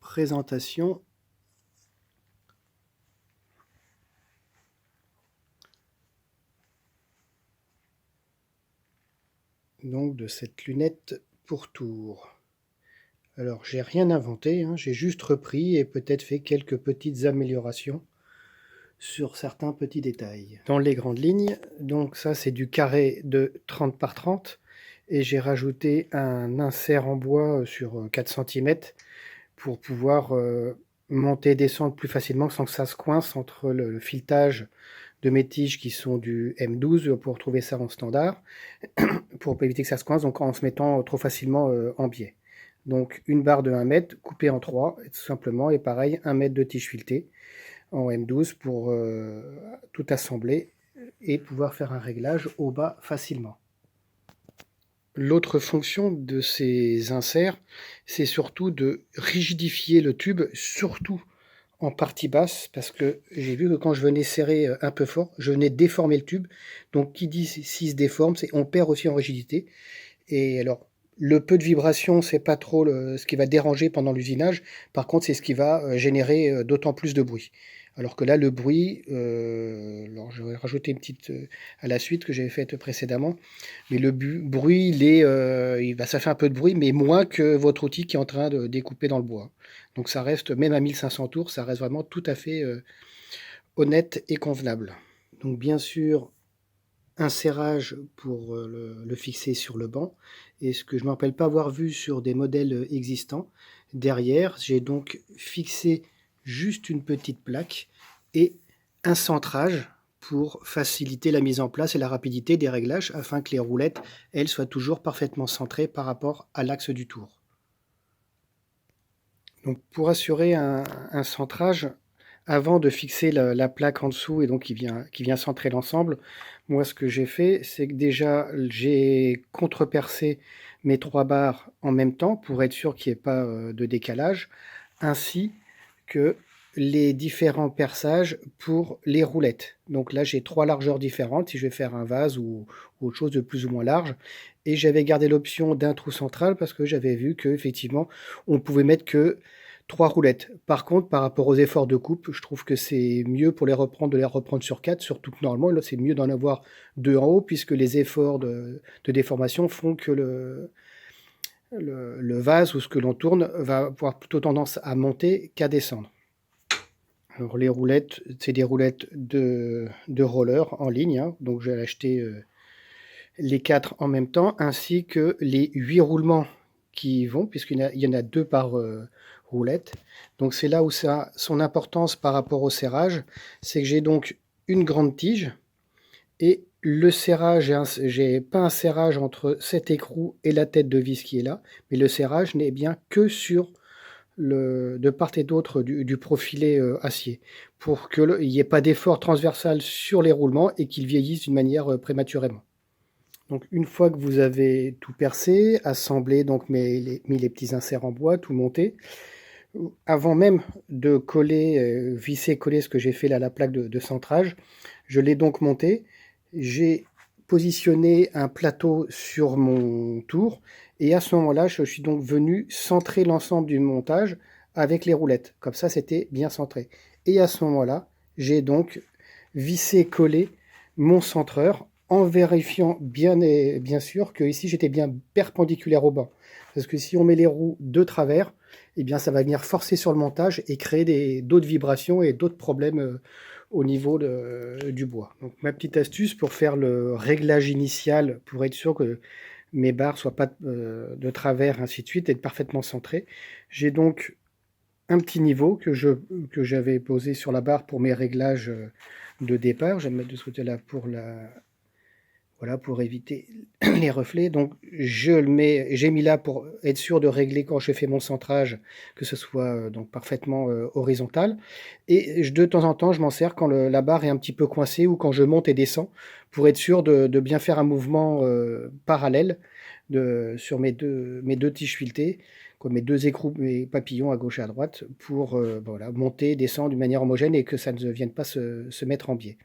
présentation donc de cette lunette pour tour. Alors j'ai rien inventé, hein, j'ai juste repris et peut-être fait quelques petites améliorations sur certains petits détails. Dans les grandes lignes, donc ça c'est du carré de 30 par 30 et j'ai rajouté un insert en bois sur 4 cm pour pouvoir monter et descendre plus facilement sans que ça se coince entre le filetage de mes tiges qui sont du M12 pour trouver ça en standard, pour éviter que ça se coince, donc en se mettant trop facilement en biais. Donc une barre de 1 mètre coupée en 3, tout simplement, et pareil, 1 mètre de tige filetée en M12 pour tout assembler et pouvoir faire un réglage au bas facilement. L'autre fonction de ces inserts, c'est surtout de rigidifier le tube, surtout en partie basse, parce que j'ai vu que quand je venais serrer un peu fort, je venais déformer le tube. Donc qui dit s'il se déforme, c'est on perd aussi en rigidité. Et alors, le peu de vibration, c'est pas trop ce qui va déranger pendant l'usinage. Par contre, c'est ce qui va générer d'autant plus de bruit. Alors que là, le bruit, alors je vais rajouter une petite à la suite que j'avais faite précédemment, mais le bruit, ça fait un peu de bruit, mais moins que votre outil qui est en train de découper dans le bois. Donc ça reste, même à 1500 tours, ça reste vraiment tout à fait honnête et convenable. Donc bien sûr, un serrage pour le fixer sur le banc, et ce que je ne me rappelle pas avoir vu sur des modèles existants. Derrière, j'ai donc fixé juste une petite plaque et un centrage pour faciliter la mise en place et la rapidité des réglages afin que les roulettes, elles, soient toujours parfaitement centrées par rapport à l'axe du tour. Donc pour assurer un centrage, avant de fixer la plaque en dessous et donc qui vient centrer l'ensemble, moi ce que j'ai fait, c'est que déjà j'ai contrepercé mes 3 barres en même temps pour être sûr qu'il n'y ait pas de décalage, ainsi que les différents perçages pour les roulettes. Donc là j'ai 3 largeurs différentes si je vais faire un vase ou autre chose de plus ou moins large, et j'avais gardé l'option d'un trou central parce que j'avais vu qu'effectivement on pouvait mettre que 3 roulettes. Par contre, par rapport aux efforts de coupe, je trouve que c'est mieux pour de les reprendre sur 4, surtout que normalement, là, c'est mieux d'en avoir 2 en haut, puisque les efforts de déformation font que le vase ou ce que l'on tourne va avoir plutôt tendance à monter qu'à descendre. Alors les roulettes, c'est des roulettes de roller en ligne, hein, donc j'ai acheté les 4 en même temps, ainsi que les 8 roulements qui y vont, puisqu'il y en a 2 par roulette. Donc c'est là où ça a son importance par rapport au serrage, c'est que j'ai donc une grande tige, et le serrage, j'ai pas un serrage entre cet écrou et la tête de vis qui est là, mais le serrage n'est bien que sur de part et d'autre du profilé acier, pour qu'il n'y ait pas d'effort transversal sur les roulements et qu'ils vieillissent d'une manière prématurément. Donc une fois que vous avez tout percé, assemblé, donc mis les petits inserts en bois, tout monté, avant même de coller, visser, coller ce que j'ai fait là, la plaque de centrage, je l'ai donc monté. J'ai positionné un plateau sur mon tour et à ce moment-là, je suis donc venu centrer l'ensemble du montage avec les roulettes. Comme ça, c'était bien centré. Et à ce moment-là, j'ai donc vissé, collé mon centreur en vérifiant bien sûr que ici j'étais bien perpendiculaire au banc. Parce que si on met les roues de travers, eh bien ça va venir forcer sur le montage et créer d'autres vibrations et d'autres problèmes au niveau du bois. Donc ma petite astuce pour faire le réglage initial, pour être sûr que mes barres soient pas de travers, ainsi de suite, être parfaitement centrées. J'ai donc un petit niveau que j'avais posé sur la barre pour mes réglages de départ. Je vais me mettre de ce côté-là voilà, pour éviter les reflets. Donc j'ai mis là pour être sûr de régler quand je fais mon centrage, que ce soit donc parfaitement horizontal. Et de temps en temps, je m'en sers quand la barre est un petit peu coincée ou quand je monte et descends, pour être sûr de bien faire un mouvement parallèle sur mes deux tiges filetées, comme mes 2 écrous et papillons à gauche et à droite, pour voilà, monter, descendre d'une manière homogène et que ça ne vienne pas se mettre en biais.